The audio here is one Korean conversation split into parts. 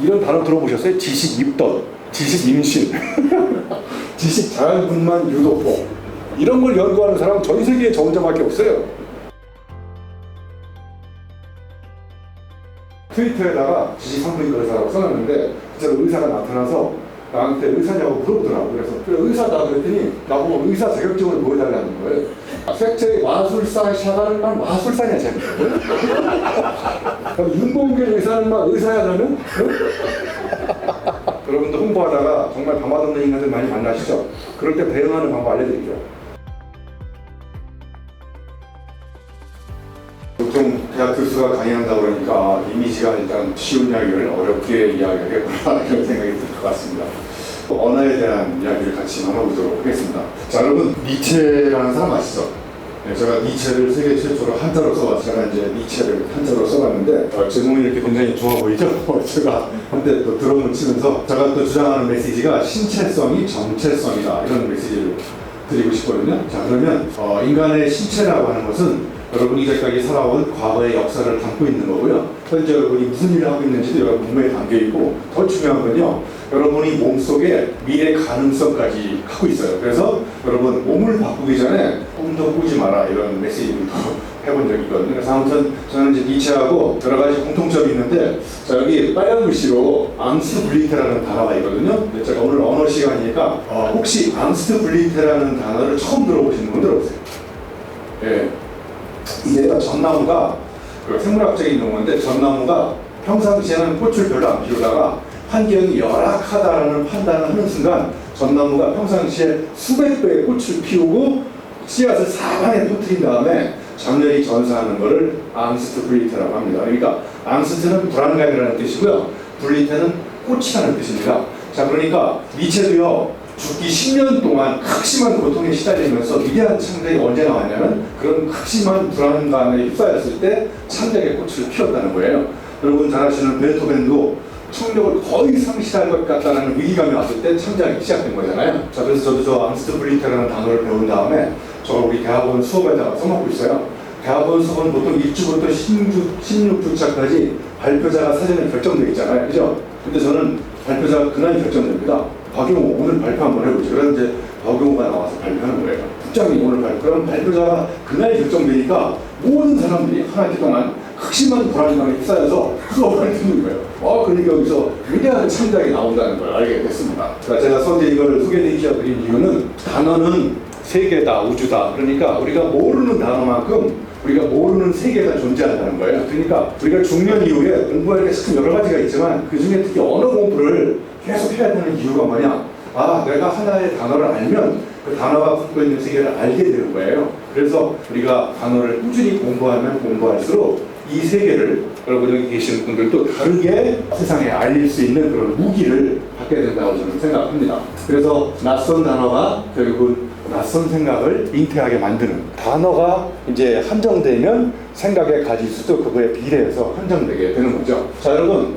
이런 단어 들어보셨어요? 지식 입덧, 지식 임신, 지식 자연분만 유도법. 이런 걸 연구하는 사람은 전 세계에 저 혼자밖에 없어요. 트위터에다가 지식 산부인과 의사라고 써놨는데 진짜로 의사가 나타나서 나한테 의사냐고 물어보더라고. 그래서 그래 의사다 그랬더니 나보고 의사 자격증을 보여달라는 거예요. 팩트의 마술사 샤가는 막 마술사냐 쟤. 그럼 윤봉길 의사는 막 의사야 너는? 여러분도 홍보하다가 정말 밤맛 없는 인간들 많이 만나시죠? 그럴 때 대응하는 방법 알려드릴게요. 보통 대학 교수가 강의한다고 그러니까 이미지가 일단 쉬운 이야기를 어렵게 이야기하겠구나 이런 생각이 들 것 같습니다. 언어에 대한 이야기를 같이 나눠보도록 하겠습니다. 자, 여러분 니체라는 사람 아시죠? 네, 제가 니체를 세계 최초로 한자로 써봤어요. 제가 이제 니체를 한자로 써봤는데 제 몸이 이렇게 굉장히 좋아 보이죠? 제가 한때 또 드럼을 치면서 제가 또 주장하는 메시지가 신체성이 정체성이다 이런 메시지를 드리고 싶거든요. 자, 그러면 인간의 신체라고 하는 것은 여러분이 이제까지 살아온 과거의 역사를 담고 있는 거고요. 현재 여러분이 무슨 일을 하고 있는지도 여러분 몸에 담겨 있고, 더 중요한 건요, 여러분이 몸속에 미래 가능성까지 갖고 있어요. 그래서 여러분 몸을 바꾸기 전에 꿈도 꾸지 마라 이런 메시지를 해본 적이 있거든요. 그래서 아무튼 저는 이제 니체하고 여러 가지 공통점이 있는데, 자, 여기 빨간 글씨로 앙스트블리테라는 단어가 있거든요. 근데 제가 오늘 언어 시간이니까 혹시 앙스트블리테라는 단어를 처음 들어보신 분 들어보세요. 예. 이제가 전나무가 생물학적인 용어인데, 전나무가 평상시에는 꽃을 별로 안 피우다가 환경이 열악하다라는 판단을 하는 순간 전나무가 평상시에 수백 배의 꽃을 피우고 씨앗을 사방에 퍼뜨린 다음에 장렬히 전사하는 것을 앙스트블리테라고 합니다. 그러니까 앙스트는 불안감이라는 뜻이고요, 블리테는 꽃이라는 뜻입니다. 자, 그러니까 니체도요, 죽기 10년 동안 극심한 고통에 시달리면서 위대한 창작이 언제 나왔냐면 그런 극심한 불안감에 휩싸였을 때 창작의 꽃을 피웠다는 거예요. 여러분 잘 아시는 베토벤도 청력을 거의 상실할 것 같다는 위기감이 왔을 때 창작이 시작된 거잖아요. 자, 그래서 저도 저 앙스트블리테라는 단어를 배운 다음에 저 우리 대학원 수업에다가 써먹고 있어요. 대학원 수업은 보통 1주부터 16주차까지 발표자가 사전에 결정되어 있잖아요. 그죠? 근데 저는 발표자가 그날 결정됩니다. 박용호 오늘 발표 한번 해보죠. 그래서 이제 박용호가 나와서 발표하는 거예요. 국장님 오늘 발표. 그럼 발표자가 그날 결정되니까 모든 사람들이 한 학기 동안 극심한 불안감에 휩싸여서 수업을 듣는 거예요. 그러니까 여기서 위대한 창작이 나온다는 걸 알게 됐습니다. 그러니까 제가 선제 이거를 소개해드린 이유는 단어는 세계다, 우주다. 그러니까 우리가 모르는 단어만큼 우리가 모르는 세계가 존재한다는 거예요. 그러니까 우리가 중년 이후에 공부할 게 참 여러 가지가 있지만 그 중에 특히 언어 공부를 계속 해야 되는 이유가 뭐냐? 내가 하나의 단어를 알면 그 단어가 갖고 있는 세계를 알게 되는 거예요. 그래서 우리가 단어를 꾸준히 공부하면 공부할수록 이 세계를 여러분 여기 계시는 분들도 다르게 세상에 알릴 수 있는 그런 무기를 갖게 된다고 저는 생각합니다. 그래서 낯선 단어가 결국은 낯선 생각을 잉태하게 만드는, 단어가 이제 한정되면 생각의 가지수도 그거에 비례해서 한정되게 되는 거죠. 자, 여러분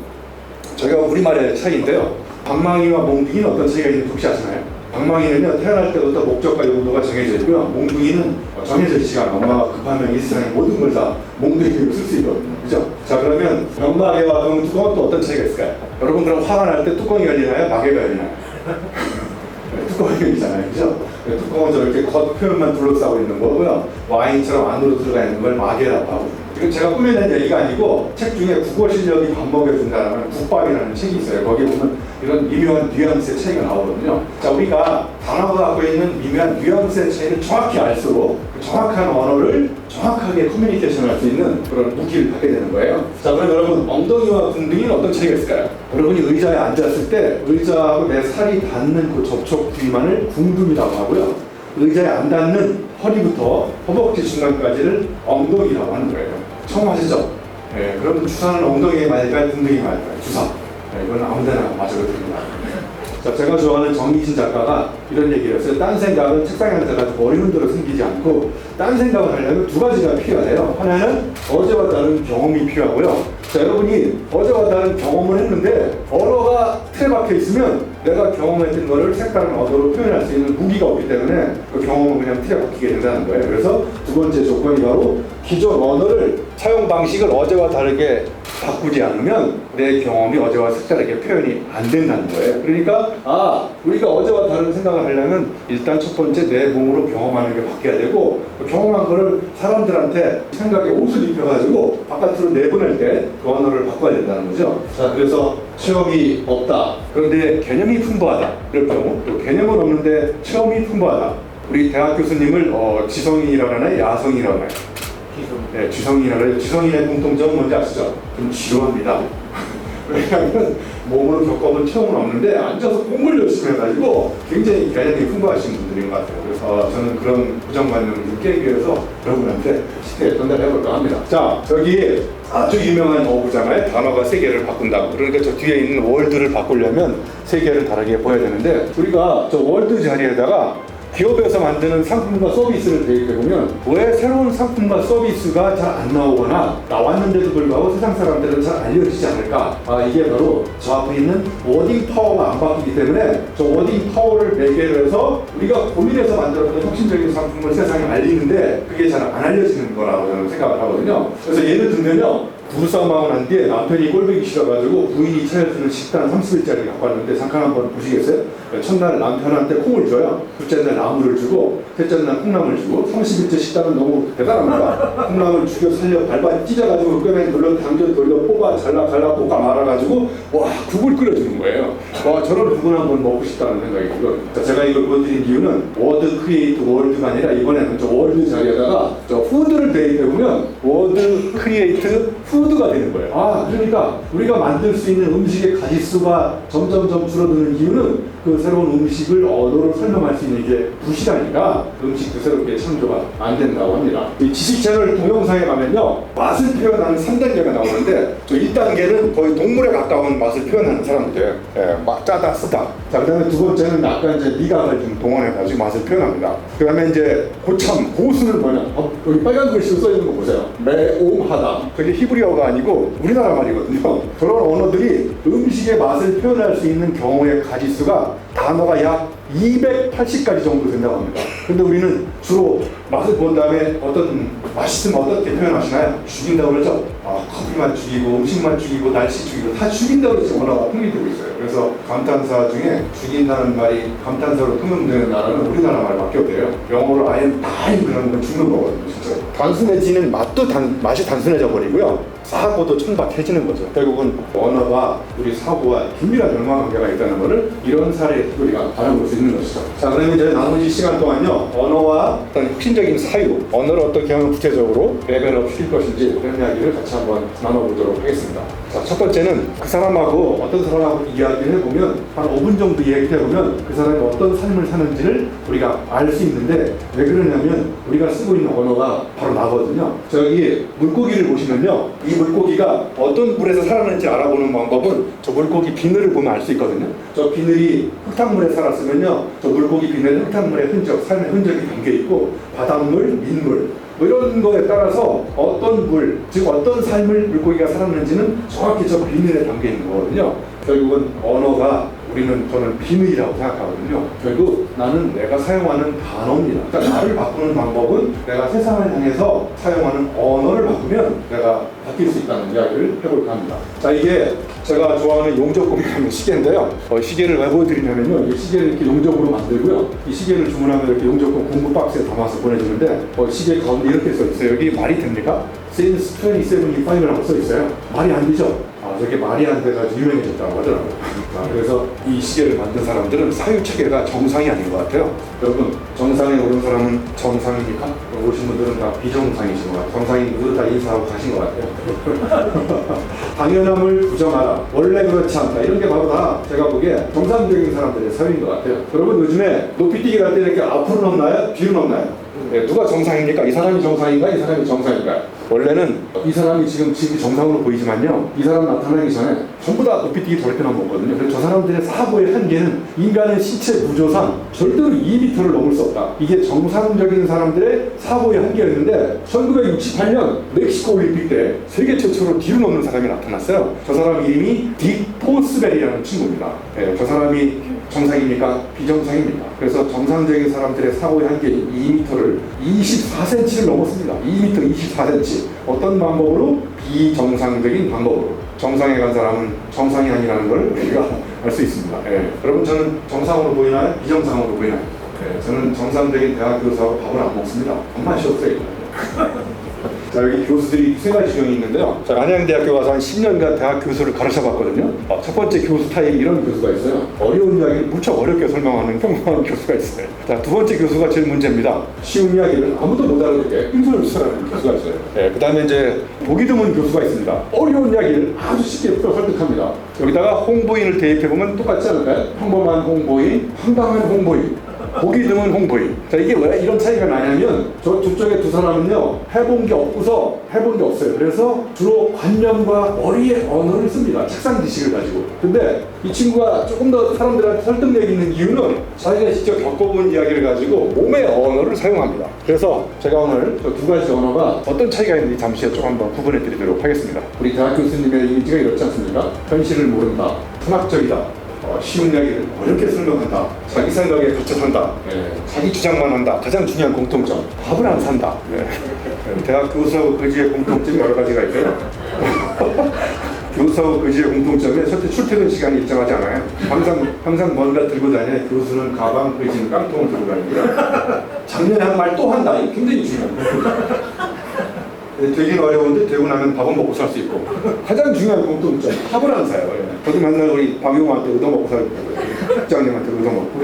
저희가 우리말의 차이인데요, 방망이와 몽둥이는 어떤 차이가 있는지 혹시 아시나요? 방망이는요, 태어날 때부터 목적과 용도가 정해져 있고요, 몽둥이는 정해져 있지 않아요. 엄마가 급하면 이 세상의 모든 걸 다 몽둥이로 쓸 수 있거든요. 그죠? 자, 그러면 병마개와 뚜껑은 또 어떤 차이가 있을까요? 여러분 그럼 화가 날 때 뚜껑이 열리나요? 마개가 열리나요? 뚜껑이 열리잖아요. 그죠? 뚜껑은 저렇게 겉 표면만 둘러싸고 있는 거고요, 와인처럼 안으로 들어가 있는 걸 마개라고 하고. 이건 제가 꾸며낸 얘기가 아니고 책 중에 국어 실력이 밥 먹여준다는 국밥이라는 책이 있어요. 거기에 보면 이런 미묘한 뉘앙스의 차이가 나오거든요. 자, 우리가 단어가 갖고 있는 미묘한 뉘앙스의 차이를 정확히 알수록 정확한 언어를 정확하게 커뮤니케이션 할 수 있는 그런 무기를 갖게 되는 거예요. 자, 그럼 여러분 엉덩이와 궁둥이는 어떤 차이가 있을까요? 여러분이 의자에 앉았을 때 의자하고 내 살이 닿는 그 접촉 부위만을 궁둥이라고 하고요, 의자에 안 닿는 허리부터 허벅지 중간까지를 엉덩이라고 하는 거예요. 처음 하시죠? 네, 그럼 주사는 엉덩이에 맞을까요? 궁둥이에 맞을까요? 주사. 네, 이건 아무데나 맞아도 됩니다. 자, 제가 좋아하는 정희진 작가가 이런 얘기를 했어요. 딴 생각은 책상에 앉아서 머리 흔들어 생기지 않고, 딴 생각을 하려면 두 가지가 필요하대요. 하나는 어제와 다른 경험이 필요하고요. 자, 여러분이 어제와 다른 경험을 했는데 언어가 틀에 박혀 있으면 내가 경험했던 거를 색다른 언어로 표현할 수 있는 무기가 없기 때문에 그 경험은 그냥 틀에 박히게 된다는 거예요. 그래서 두 번째 조건이 바로 기존 언어를 사용 방식을 어제와 다르게 바꾸지 않으면 내 경험이 어제와 색다르게 표현이 안 된다는 거예요. 그러니까 우리가 어제와 다른 생각을 하려면 일단 첫 번째 내 몸으로 경험하는 게 바뀌어야 되고, 경험한 거를 사람들한테 생각에 옷을 입혀가지고 바깥으로 내보낼 때 그 언어를 바꿔야 된다는 거죠. 자, 그래서 체험이 없다, 그런데 개념이 풍부하다 이럴 경우, 또 개념은 없는데 체험이 풍부하다. 우리 대학 교수님을 지성인이라고 하나요? 야성이라고 하나요? 네, 지성인이라고 해요. 지성인의 공통점은 뭔지 아시죠? 좀 지루합니다. 왜냐하면 몸으로 겪어본 체험은 없는데 앉아서 공부를 열심히 해가지고 굉장히 개념이 풍부하신 분들인 것 같아요. 그래서 저는 그런 고정관념을 좀 깨기 위해서 여러분한테 쉽게 전달해볼까 합니다. 자, 저기 아주 유명한 어구잖아요. 단어가 세 개를 바꾼다고. 그러니까 저 뒤에 있는 월드를 바꾸려면 세 개를 다르게 보여야 되는데, 우리가 저 월드 자리에다가 기업에서 만드는 상품과 서비스를 대입해보면 왜 새로운 상품과 서비스가 잘 안 나오거나 나왔는데도 불구하고 세상 사람들은 잘 알려지지 않을까? 이게 바로 저 앞에 있는 워딩 파워가 안 바뀌기 때문에 저 워딩 파워를 매개로 해서 우리가 고민해서 만들었던 혁신적인 상품을 세상에 알리는데 그게 잘 안 알려지는 거라고 저는 생각을 하거든요. 그래서 예를 들면요, 부부싸움하고 난 뒤에 남편이 꼴보기 싫어가지고 부인이 차려주는 식단 30일짜리 갖고 왔는데 잠깐 한번 보시겠어요? 첫날 남편한테 콩을 줘요. 둘째 날 나물을 주고, 셋째 날 콩나물 주고, 30일째 식단은 너무 대단합니다. 콩나물 죽여 살려 밟아 찢어가지고 뼈에 눌러 당겨 돌려 뽑아 잘라 갈라 볶아 말아가지고 국을 끓여주는 거예요. 저런 국을 한번 먹고 싶다는 생각이 들거든요. 제가 이걸 보여드린 이유는 워드 크리에이트 월드가 아니라 이번에는 저 월드 자리에다가 저 푸드를 대입해보면 워드 크리에이트 푸드가 되는 거예요. 그러니까 우리가 만들 수 있는 음식의 가짓수가 점점점 줄어드는 이유는 그 새로운 음식을 언어로 설명할 수 있는 게 부실하니까 음식도 새롭게 창조가 안 된다고 합니다. 이 지식 채널 동영상에 가면요, 맛을 표현하는 3단계가 나오는데 저 1단계는 거의 동물에 가까운 맛을 표현하는 사람들, 짜다 쓰다. 자, 그 다음에 두 번째는 약간 이제 미각을 좀 동원해가지고 맛을 표현합니다. 그 다음에 이제 고참, 고수는 뭐냐? 여기 빨간 글씨로 써있는 거 보세요. 매옹하다. 그게 히브리어가 아니고 우리나라 말이거든요. 그런 언어들이 음식의 맛을 표현할 수 있는 경우의 가짓수가 단어가 약 280가지 정도 된다고 합니다. 근데 우리는 주로 맛을 본 다음에 맛있으면 어떻게 표현하시나요? 죽인다고 그러죠? 커피만 죽이고, 음식만 죽이고, 날씨 죽이고, 다 죽인다고 해서 언어가 통일되고 있어요. 그래서 감탄사 중에 죽인다는 말이 감탄사로 통용되는 나라는 우리나라 말밖에 없대요. 영어로 I am dying 그러는 건 죽는 거거든요, 진짜. 단순해지는 맛이 단순해져 버리고요. 사고도 천박해지는 거죠. 결국은 언어가 우리 사고와 긴밀한 연관관계가 있다는 것을 이런 사례에 우리가 알아볼 수 있는 것이죠. 자, 그러면 이제 나머지 시간 동안요, 언어와 어떤 혁신적인 사유, 언어를 어떻게 하면 구체적으로 레벨업 시킬 것인지 그런 이야기를 같이 한번 나눠보도록 하겠습니다. 자, 첫 번째는 그 사람하고 어떤 사람하고 이야기를 해보면 한 5분 정도 이야기를 해보면 그 사람이 어떤 삶을 사는지를 우리가 알 수 있는데, 왜 그러냐면 우리가 쓰고 있는 언어가 바로 나거든요. 저기 물고기를 보시면요, 이 물고기가 어떤 물에서 살았는지 알아보는 방법은 저 물고기 비늘을 보면 알 수 있거든요. 저 비늘이 흙탕물에 살았으면요, 저 물고기 비늘은 흙탕물의 흔적, 삶의 흔적이 담겨있고, 바닷물, 민물 이런 거에 따라서 어떤 물, 즉 어떤 삶을 물고기가 살았는지는 정확히 저 비늘에 담겨있는 거거든요. 결국은 언어가 저는 비밀이라고 생각하거든요. 결국 나는 내가 사용하는 단어입니다. 그러니까 나를 바꾸는 방법은 내가 세상을 향해서 사용하는 언어를 바꾸면 내가 바뀔 수 있다는 이야기를 해볼까 합니다. 자, 이게 제가 좋아하는 용접공이라는 시계인데요. 시계를 왜 보여드리냐면요, 이 시계를 이렇게 용접으로 만들고요, 이 시계를 주문하면 이렇게 용접공 공구 박스에 담아서 보내주는데 시계 가운데 이렇게 써있어요. 여기 말이 됩니까? Since 2075라고 써있어요. 말이 안 되죠? 저게 말이 안 돼가지고 유명해졌다고 하더라고요. 그래서 이 시계를 만든 사람들은 사유체계가 정상이 아닌 것 같아요. 여러분, 정상에 오른 사람은 정상입니까? 오신 분들은 다 비정상이신 것 같아요. 정상인 분들은 다 인사하고 가신 것 같아요. 당연함을 부정하라, 원래 그렇지 않다, 이런 게 바로 다 제가 보기에 정상적인 사람들의 사유인 것 같아요. 여러분, 요즘에 높이뛰기 할 때 이렇게 앞으로 넘나요? 뒤로 넘나요? 누가 정상입니까? 이 사람이 정상인가? 이 사람이 정상인가? 원래는 이 사람이 지금 정상으로 보이지만요, 이 사람 나타나기 전에 전부 다 높이뛰기 저렇게 넘었거든요. 그래서 저 사람들의 사고의 한계는 인간의 신체 구조상 절대로 2m를 넘을 수 없다. 이게 정상적인 사람들의 사고의 한계였는데 1968년 멕시코 올림픽 때 세계 최초로 뒤로 넘는 사람이 나타났어요. 저 사람 이름이 딕 포스벨이라는 친구입니다. 저 사람이 정상입니까? 비정상입니까? 그래서 정상적인 사람들의 사고의 한계인 2m를 24cm를 넘었습니다. 2m 24cm. 없이 어떤 방법으로 비정상적인 방법으로 정상에 간 사람은 정상이 아니라는 걸 우리가 알 수 있습니다. 예. 여러분 저는 정상으로 보이나요? 비정상으로 보이나요? 예. 저는 정상적인 대학 교수하고 밥을 안 먹습니다. 밥맛이 없어요. 자, 여기 교수들이 세 가지 유형이 있는데요. 자, 안양대학교 가서 한 10년간 대학 교수를 가르쳐 봤거든요. 첫 번째 교수 타입 이런 교수가 있어요. 어려운 이야기를 무척 어렵게 설명하는 평범한 교수가 있어요. 자, 두 번째 교수가 제일 문제입니다. 쉬운 이야기를 아무도 못 알아듣게 빙소를 쓰라는 교수가 있어요. 그 다음에 이제 보기 드문 교수가 있습니다. 어려운 이야기를 아주 쉽게 풀어 설득합니다. 여기다가 홍보인을 대입해보면 똑같지 않을까요? 평범한 홍보인, 황당한 홍보인, 보기 드문 홍보인. 자, 이게 왜 이런 차이가 나냐면 저 두 쪽에 두 사람은요 해본 게 없고서 해본 게 없어요. 그래서 주로 관념과 머리의 언어를 씁니다. 책상 지식을 가지고. 근데 이 친구가 조금 더 사람들한테 설득력 있는 이유는 자기가 직접 겪어본 이야기를 가지고 몸의 언어를 사용합니다. 그래서 제가 오늘 저 두 가지 언어가 어떤 차이가 있는지 잠시 좀 한번 구분해 드리도록 하겠습니다. 우리 대학 교수님의 이미지가 이렇지 않습니까? 현실을 모른다, 철학적이다, 쉬운 이야기를 어렵게 설명한다, 자기 생각에 갇혀 산다, 자기 주장만 한다. 가장 중요한 공통점, 밥을 안 산다. 대학 교수하고 그지의 공통점이 여러 가지가 있어요. 교수하고 그지의 공통점에 첫째 출퇴근 시간이 일정하지 않아요. 항상 뭔가 들고 다녀요. 교수는 가방, 그지는 깡통을 들고 다니고요. 작년에 한 말 또 한다. 이게 굉장히 중요합니다. 되긴 어려운데 되고 나면 밥은 먹고 살 수 있고. 가장 중요한 공통점, 밥을 안 사요. 저도 맨날 우리 박용호한테 얻어 먹고 살고 국장님한테 얻어 먹고.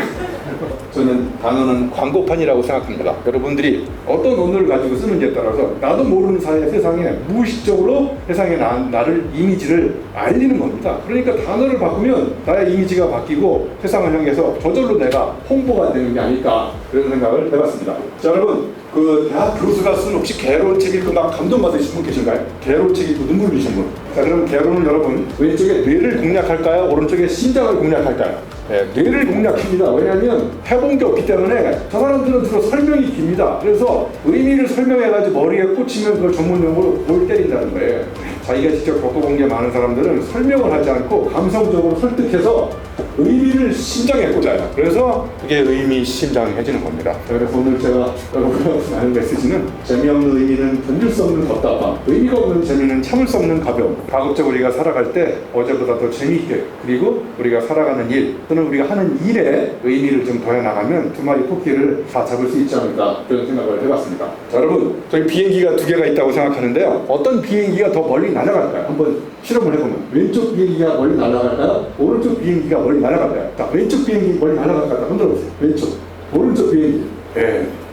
저는 단어는 광고판이라고 생각합니다. 여러분들이 어떤 언어를 가지고 쓰는지에 따라서 나도 모르는 사이에 세상에 무의식적으로 세상에 나를 이미지를 알리는 겁니다. 그러니까 단어를 바꾸면 나의 이미지가 바뀌고 세상을 향해서 저절로 내가 홍보가 되는 게 아닐까 그런 생각을 해봤습니다. 자, 여러분 그 대학 교수가 쓴 혹시 개론 책 읽고 막 감동받으신 분 계신가요? 개론 책 읽고 눈물 흘리신 분. 자, 그럼 개론은 여러분 왼쪽에 뇌를 공략할까요? 오른쪽에 심장을 공략할까요? 뇌를 공략합니다. 왜냐하면 해본 게 없기 때문에 저 사람들은 주로 설명이 깁니다. 그래서 의미를 설명해가지고 머리에 꽂히면 그걸 전문 용어로 골 때린다는 거예요. 자기가 직접 겪어본 게 많은 사람들은 설명을 하지 않고 감성적으로 설득해서 의미를 심장에 꽂아요. 그래서 그게 의미심장해지는 겁니다. 그래서 오늘 제가 여러분한테 하는 메시지는 재미없는 의미는 견딜 수 없는 답답함, 의미가 없는 재미는 참을 수 없는 가벼움. 가급적 우리가 살아갈 때 어제보다 더 재미있게, 그리고 우리가 살아가는 일 또는 우리가 하는 일에 의미를 좀 더해나가면 두 마리 토끼를 다 잡을 수 있지 않을까 그런 생각을 해봤습니다. 자, 여러분 저희 비행기가 두 개가 있다고 생각하는데요. 어떤 비행기가 더 멀리 날아갈까요? 한번 실험을 해보면 왼쪽 비행기가 멀리 날아갈까요? 오른쪽 비행기가 멀리 날아갈까요? 자, 왼쪽 비행기 멀리 날아갈까요? 흔들어보세요. 왼쪽, 오른쪽 비행기.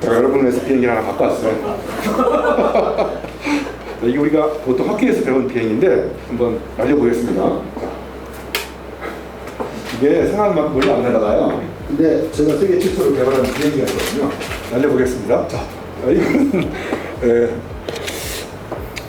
제가 여러분을 위해서 비행기를 하나 갖고 왔어요. 이게 우리가 보통 학교에서 배운 비행인데 한번 날려보겠습니다. 자, 이게 생각만큼 멀리 안 날아가요. 근데 제가 세계 최초로 개발한 비행기가 있거든요. 날려보겠습니다. 자, 이건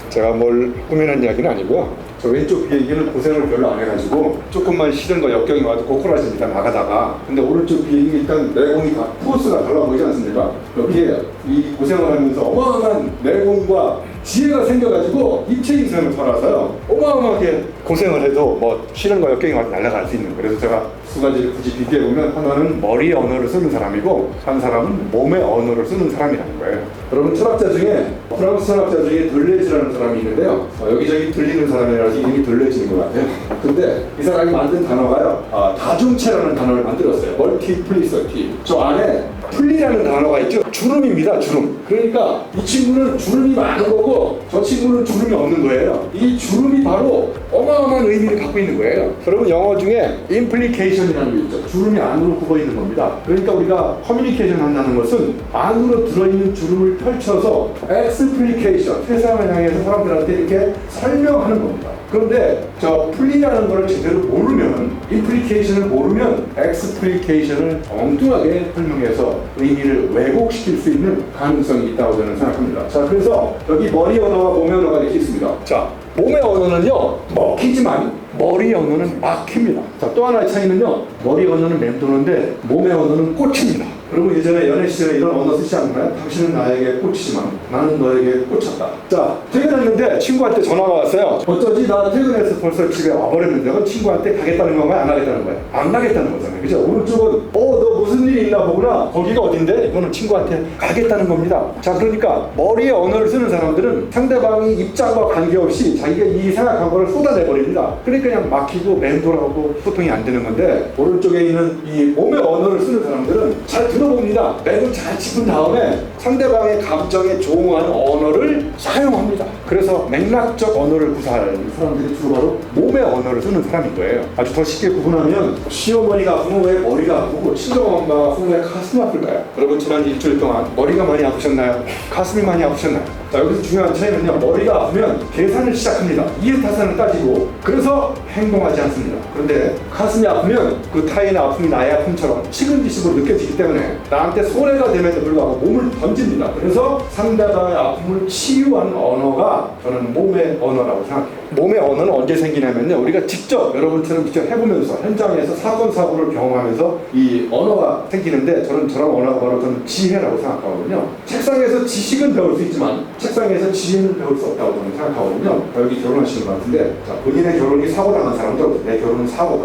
제가 뭘 꾸미는 이야기는 아니고요. 저 왼쪽 비행기는 고생을 별로 안 해가지고 조금만 싫은 거 역경이 와도 고꾸라집니다. 나가다가. 근데 오른쪽 비행기 일단 내공이 다 포스가 달라 보이지 않습니까? 여기에 이 고생을 하면서 어마어마한 내공과 지혜가 생겨가지고 입체 인생을 살아서요 어마어마하게 고생을 해도 뭐 싫은 거 역경이 와도 날아갈 수 있는 거예요. 그래서 제가 두 가지를 굳이 비교해보면 하나는 머리의 언어를 쓰는 사람이고 한 사람은 몸의 언어를 쓰는 사람이라는 거예요. 여러분 철학자 중에 프랑스 철학자 중에 들레즈라는 사람이 있는데요. 여기저기 들리는 사람이라서 이름이 들레즈인 것 같아요. 근데 이 사람이 만든 단어가요 다중체라는 단어를 만들었어요. 멀티플리서티. 저 안에 플리라는 단어가 있죠. 주름입니다. 주름. 그러니까 이 친구는 주름이 많은 거고 저 친구는 주름이 없는 거예요. 이 주름이 바로 어마어마한 의미를 갖고 있는 거예요. 여러분 영어 중에 implication이라는 게 있죠. 주름이 안으로 굽어 있는 겁니다. 그러니까 우리가 커뮤니케이션 한다는 것은 안으로 들어있는 주름을 펼쳐서 explication, 세상을 향해서 사람들한테 이렇게 설명하는 겁니다. 그런데 저 풀리라는 걸 제대로 모르면, implication을 모르면 explication을 엉뚱하게 설명해서 의미를 왜곡시킬 수 있는 가능성이 있다고 저는 생각합니다. 자, 그래서 여기 머리 언어와 몸의 언어가 이렇게 있습니다. 자, 몸의 언어는요 먹히지만 머리 언어는 막힙니다. 자, 또 하나의 차이는요 머리 언어는 맴도는데 몸의 언어는 꽂힙니다. 여러분 예전에 연애 시절에 이런 언어 쓰지 않나요? 당신은 나에게 꽂히지만 나는 너에게 꽂혔다. 자, 퇴근했는데 친구한테 전화가 왔어요. 어쩌지 나 퇴근해서 벌써 집에 와버렸는데 그럼 친구한테 가겠다는 건가요? 안 가겠다는 거예요? 안 가겠다는 거잖아요. 그죠? 오른쪽은 너 무슨 일이 있나 보구나. 거기가 어딘데? 이거는 친구한테 가겠다는 겁니다. 자, 그러니까 머리에 언어를 쓰는 사람들은 상대방이 입장과 관계없이 자기가 이 생각한 거를 쏟아내버립니다. 그러니까 그냥 막히고 맹돌하고 소통이 안 되는 건데, 오른쪽에 있는 이 몸의 언어를 쓰는 사람들은 잘 들어봅니다. 맥을 잘 짚은 다음에 상대방의 감정에 조응하는 언어를 사용합니다. 그래서 맥락적 언어를 구사하는 사람들이 주로 바로 몸의 언어를 쓰는 사람인 거예요. 아주 더 쉽게 구분하면 시어머니가 아프면 왜 머리가 아프고 친정엄마가 아프면 왜 가슴이 아플까요? 여러분 지난 일주일 동안 머리가 많이 아프셨나요? 가슴이 많이 아프셨나요? 자, 여기서 중요한 차이는요, 머리가 아프면 계산을 시작합니다. 이해타산을 따지고, 그래서 행동하지 않습니다. 그런데 가슴이 아프면 그 타인의 아픔이 나의 아픔처럼 식은지식으로 느껴지기 때문에 나한테 손해가 됨에도 불구하고 몸을 던집니다. 그래서 상대방의 아픔을 치유하는 언어가 저는 몸의 언어라고 생각해요. 몸의 언어는 언제 생기냐면요, 우리가 직접 여러분처럼 직접 해보면서 현장에서 사건 사고를 경험하면서 이 언어가 생기는데, 저는 저런 언어가 바로 저는 지혜라고 생각하거든요. 책상에서 지식은 배울 수 있지만 책상에서 지혜는 배울 수 없다고 저는 생각하거든요. 여기 결혼하시는 것 같은데, 자, 본인의 결혼이 사고당한 사람도 내 결혼은 사고다.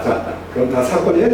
자, 그럼 다 사건이에요?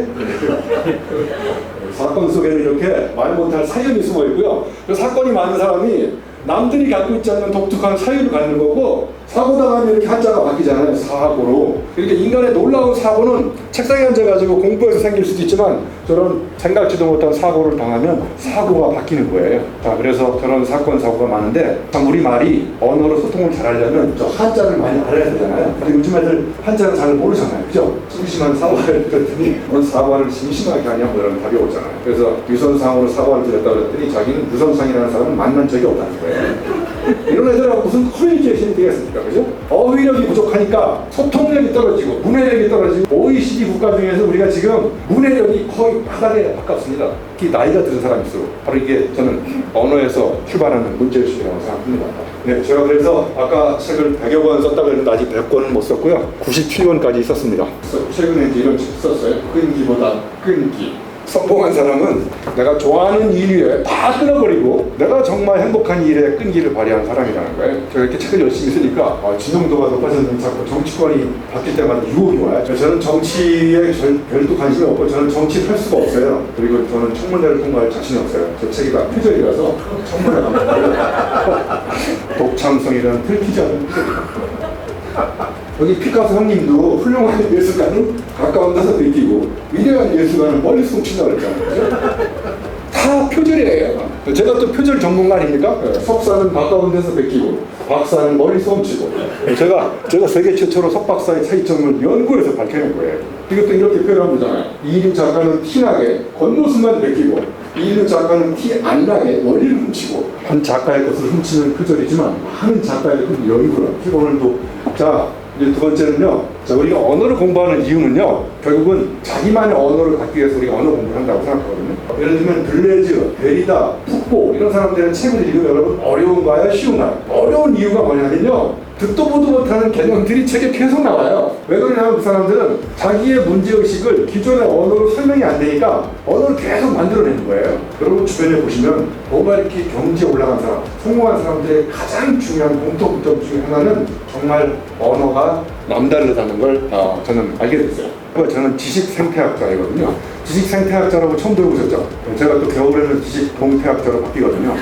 사건 속에는 이렇게 말 못할 사연이 숨어 있고요. 그 사건이 많은 사람이 남들이 갖고 있지 않는 독특한 사유를 갖는 거고, 사고당하면 이렇게 한자가 바뀌잖아요. 사고로. 이렇게 인간의 놀라운 사고는 책상에 앉아가지고 공부해서 생길 수도 있지만, 저런 생각지도 못한 사고를 당하면 사고가 바뀌는 거예요. 자, 그래서 저런 사건 사고가 많은데, 참 우리 말이 언어로 소통을 잘하려면 저 한자를 많이 알아야 되잖아요. 근데 요즘 애들 한자를 잘 모르잖아요. 그죠? 심심한 사과를 드렸더니 넌 사과를 심심하게 하냐 뭐 이런 답이 오잖아요. 그래서 유선상으로 사과를 드렸다고 그랬더니 자기는 유선상이라는 사람은 만난 적이 없다는 거예요. 이런 애들하고 무슨 커뮤니케이션이 되겠습니까? 그죠? 어휘력이 부족하니까 소통력이 떨어지고 문해력이 떨어지고, OECD 국가 중에서 우리가 지금 문해력이 거의 바닥에 가깝습니다. 특히 나이가 드는 사람일수록. 바로 이게 저는 언어에서 출발하는 문제의식이라고 생각합니다. 네, 제가 그래서 아까 책을 100여 권 썼다고 했는데 아직 100권은 못 썼고요. 97권까지 썼습니다. 최근에 이런 책 썼어요. 끈기보다 끈기. 성공한 사람은 내가 좋아하는 일 위에 다 끊어버리고 내가 정말 행복한 일에 끈기를 발휘한 사람이라는 거예요. 제가 이렇게 책을 열심히 쓰니까 진용도가 높아졌는데 자꾸 정치권이 바뀔 때마다 유혹이 와요. 저는 정치에 별도 관심이 없고 저는 정치를 할 수가 없어요. 그리고 저는 청문회를 통과할 자신이 없어요. 저 책이 다 표절이라서 청문회가 안 돼요. 독창성이라는 틀리지 않은 표절이에요. 여기 피카소 형님도 훌륭한 예술가는 가까운 데서 느끼고 위대한 예술가는 멀리서 훔친다고 그랬잖아요. 다 표절이에요. 제가 또 표절 전문가 아닙니까? 석사는 가까운 데서 베끼고 박사는 멀리서 훔치고. 제가 세계 최초로 석박사의 차이점을 연구해서 밝혀낸 거예요. 이것도 이렇게 표현하면 되잖아요. 이인욱 작가는 티나게 겉모습만 베끼고 이인욱 작가는 티 안 나게 멀리를 훔치고. 한 작가의 것을 훔치는 표절이지만 많은 작가의 그 연구를. 오늘도 자, 이제 두 번째는요, 자, 우리가 언어를 공부하는 이유는요, 결국은 자기만의 언어를 갖기 위해서 우리가 언어 공부를 한다고 생각하거든요. 예를 들면 들레즈, 베리다, 푸코 이런 사람들은 책을 읽으면 여러분 어려운가요? 쉬운가요? 어려운 이유가 뭐냐면요, 듣도 보도 못하는 개념들이 책에 계속 나와요. 왜 그러냐면 그 사람들은 자기의 문제의식을 기존의 언어로 설명이 안 되니까 언어를 계속 만들어내는 거예요. 여러분 주변에 보시면 뭐가 이렇게 경지에 올라간 사람, 성공한 사람들의 가장 중요한 공통점 중에 하나는 정말 언어가 남다르다는 걸 저는 알게 됐어요. 저는 지식생태학자이거든요. 지식생태학자라고 처음 들어보셨죠? 제가 또 겨울에는 지식동태학자로 바뀌거든요.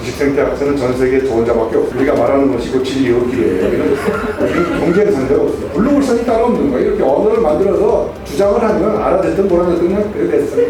지식생태학자는 전 세계에 저 혼자밖에 없어요. 우리가 말하는 것이 곧 진리 여기에요. 우리는 경쟁 상대가 없어요. 블루올선이 따로 없는 거예요. 이렇게 언어를 만들어서 주장을 하면 알아듣든 못 알아듣든 그냥 그래 됐어요.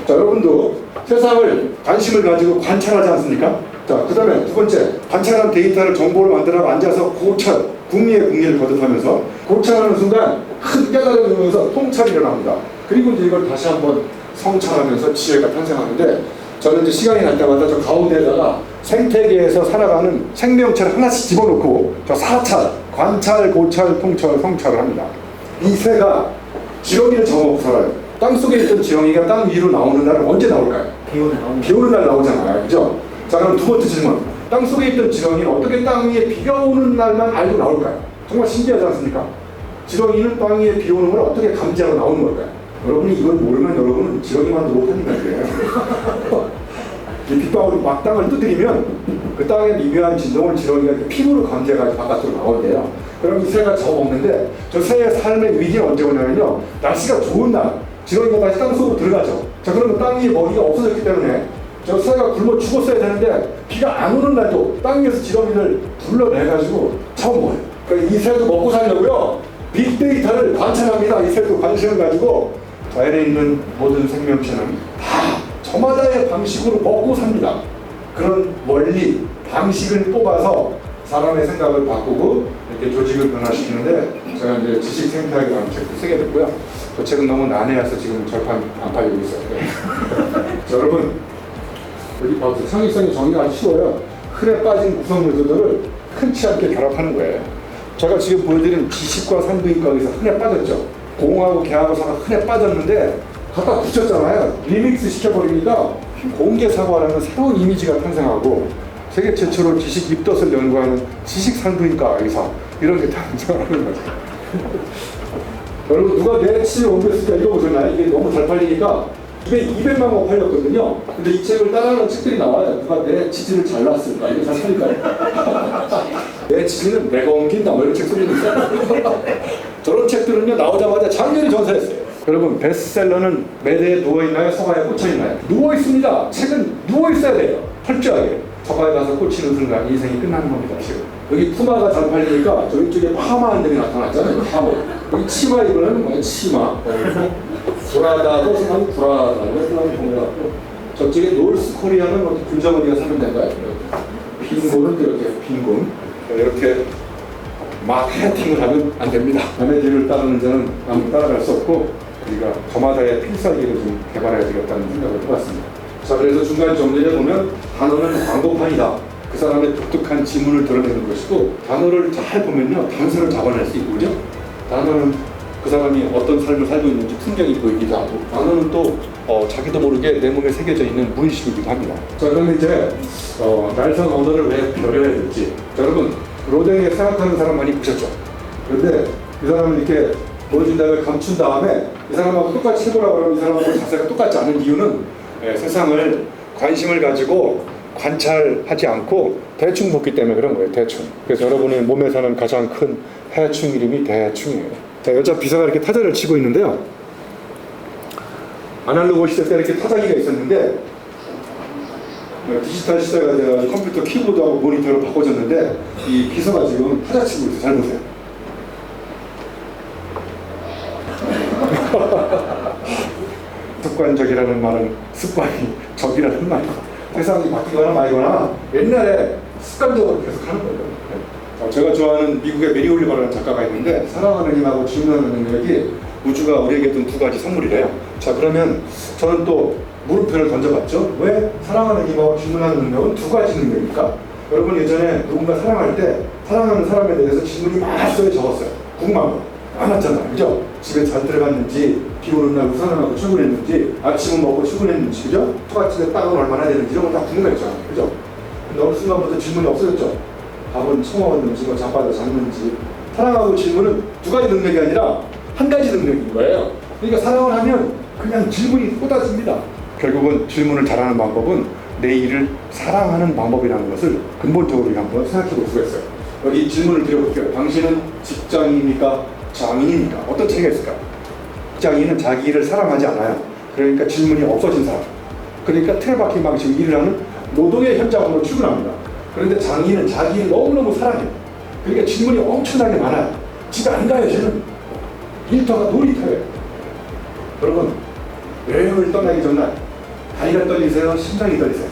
자, 여러분도 세상을 관심을 가지고 관찰하지 않습니까? 자, 그 다음에 두 번째, 관찰한 데이터를 정보로 만들어 앉아서 고찰, 궁리의 궁리를 거듭하면서 고찰하는 순간 큰 깨달음을 주면서 통찰이 일어납니다. 그리고 이제 이걸 다시 한번 성찰하면서 지혜가 탄생하는데, 저는 이제 시간이 날 때마다 저 가운데에다가 생태계에서 살아가는 생명체를 하나씩 집어넣고 저 4찰, 관찰, 고찰, 통찰, 성찰을 합니다. 이 새가 지렁이를 잡아먹고 살아요. 땅속에 있던 지렁이가 땅 위로 나오는 날은 언제 나올까요? 비 오는 날 나오잖아요. 그죠? 자, 그럼 두 번째 질문. 땅속에 있던 지렁이는 어떻게 땅 위에 비가 오는 날만 알고 나올까요? 정말 신기하지 않습니까? 지렁이는 땅 위에 비 오는 걸 어떻게 감지하고 나오는 걸까요? 여러분이 이걸 모르면 여러분은 지렁이만도 못하는 거예요. 이 빗방울이 막 땅을 두드리면 그 땅의 미묘한 진동을 지렁이가 피부로 감지해가지고 바깥으로 나온대요. 그럼 이 새가 잡아먹는데 저 새의 삶의 위기는 언제 오냐면요. 날씨가 좋은 날 지렁이가 다시 땅속으로 들어가죠. 자, 그러면 땅 위에 먹이가 없어졌기 때문에 저 새가 굶어 죽었어야 되는데 비가 안 오는 날도 땅 위에서 지렁이를 불러내가지고 잡아먹어요. 그러니까 이 새도 먹고 살려고요. 빅데이터를 관찰합니다. 이 새도 관심을 가지고 자연에 있는 모든 생명체는 다 저마다의 방식으로 먹고 삽니다. 그런 원리, 방식을 뽑아서 사람의 생각을 바꾸고 이렇게 조직을 변화시키는데 제가 이제 지식 생태학이라는 책도 쓰게 됐고요. 그 책은 너무 난해해서 지금 절판 안 팔리고 있어요. 자, 여러분 여기 봐보세요. 상위성의 정의가 아주 쉬워요. 흔해 빠진 구성 요소들을 흔치 않게 결합하는 거예요. 제가 지금 보여드린 지식과 산부인과에서 흔해 빠졌죠. 공하고 개하고 사가 흔해 빠졌는데 갖다 붙였잖아요. 리믹스 시켜버리니까 공개사과라는 새로운 이미지가 탄생하고 세계 최초로 지식 입덧을 연구하는 지식 산부인과 의사 이런 게 탄생하는 거죠. 여러분 누가 내 치를 옮겼을까 읽어보셨나요? 이게 너무 잘 팔리니까 이게 200만 원 팔렸거든요. 근데 이 책을 따라하는 책들이 나와요. 누가 내 치즈를 잘랐을까? 이게 잘 팔릴까요? 내 치즈는 내가 옮긴다 뭐 이런 책 소리도 있어요. 저런 책들은요 나오자마자 장렬히 전세했어요. 여러분 베스트셀러는 매대에 누워있나요? 서가에 꽂혀있나요? 누워있습니다. 책은 누워있어야 돼요. 철저하게. 서가에 가서 꽂히는 순간 인생이 끝나는 겁니다. 지금 여기 푸마가 잘 팔리니까 저기 쪽에 파마안들이 나타났잖아요. 파마. 여기 치마 입으려면 뭐예요? 치마. 브라다도 생각하면 브라다. 왜 생각하면 보면 저쪽에 노스 코리아는 어디 불정언니가 사면 될까요? 빈곤은 이렇게 빈곤. 이렇게 마케팅을 하면 안 됩니다. 남의 뒤를 따르는 자는 남을 따라갈 수 없고 우리가 저마다의 필살기를 좀 개발해야 되겠다는 생각을 해봤습니다. 자, 그래서 중간 정리를 보면 단어는 광고판이다. 그 사람의 독특한 지문을 드러내는 것이고 단어를 잘 보면요 단서를 잡아낼 수 있고 그죠? 단어는 그 사람이 어떤 삶을 살고 있는지 풍경이 보이기도 하고 단어는 또 자기도 모르게 내 몸에 새겨져 있는 무의식이기도 합니다. 자, 그러면 이제 날선 언어를 왜 배려해야 될지. 자, 여러분 로댕에 생각하는 사람 많이 보셨죠? 그런데 이 사람을 이렇게 보여준 다음에 감춘 다음에 이 사람하고 똑같이 해보라고 하면 이 사람하고 자세가 똑같지 않은 이유는 세상을 관심을 가지고 관찰하지 않고 대충 보기 때문에 그런 거예요. 대충. 그래서 여러분의 몸에 사는 가장 큰 해충 이름이 대충이에요. 자, 여자 비서가 이렇게 타자를 치고 있는데요. 아날로그 시대 때 이렇게 타자기가 있었는데 디지털 시대가 돼가지고 컴퓨터 키보드하고 모니터로 바꿔졌는데 이 비서가 지금 타자 치고 있어요. 잘 보세요. 습관적이라는 말은 습관이 적이라는 말이에요. 세상이 바뀌거나 말거나 옛날에 습관적으로 계속 하는 거예요. 제가 좋아하는 미국의 메리 올리버라는 작가가 있는데 사랑하는 힘하고 질문하는 능력이 우주가 우리에게 준 두 가지 선물이래요. 자, 그러면 저는 또 물음표를 던져봤죠. 왜 사랑하는 힘하고 질문하는 능력은 두 가지 능력입니까? 여러분 예전에 누군가 사랑할 때 사랑하는 사람에 대해서 질문이 많았어요. 적었어요. 궁금한 거 많았잖아요. 그죠? 집에 잘 들어갔는지, 비 오는 날 우산을 하고 출근했는지, 아침은 먹고 출근했는지, 그죠? 처갓집에 땅은 얼마나 되는지 이런 거 다 궁금했잖아요. 그죠? 근데 어느 순간부터 질문이 없어졌죠. 밥은 처먹었는지, 뭐 잠바도 잤는지. 사랑하고 질문은 두 가지 능력이 아니라 한 가지 능력인 거예요. 그러니까 사랑을 하면 그냥 질문이 쏟아집니다. 결국은 질문을 잘하는 방법은 내 일을 사랑하는 방법이라는 것을 근본적으로 한번 생각해 볼 수가 있어요. 여기 질문을 드려볼게요. 당신은 직장인입니까? 장인입니까? 어떤 차이가 있을까요? 직장인은 자기 일을 사랑하지 않아요. 그러니까 질문이 없어진 사람. 그러니까 틀에박힌 방식으로 일을 하는 노동의 현장으로 출근합니다. 그런데 장인은 자기 일을 너무너무 사랑해요. 그러니까 질문이 엄청나게 많아요. 집에 안 가요, 쟤는. 일터가 놀이터예요. 여러분, 여행을 떠나기 전날 다리가 떨리세요? 심장이 떨리세요?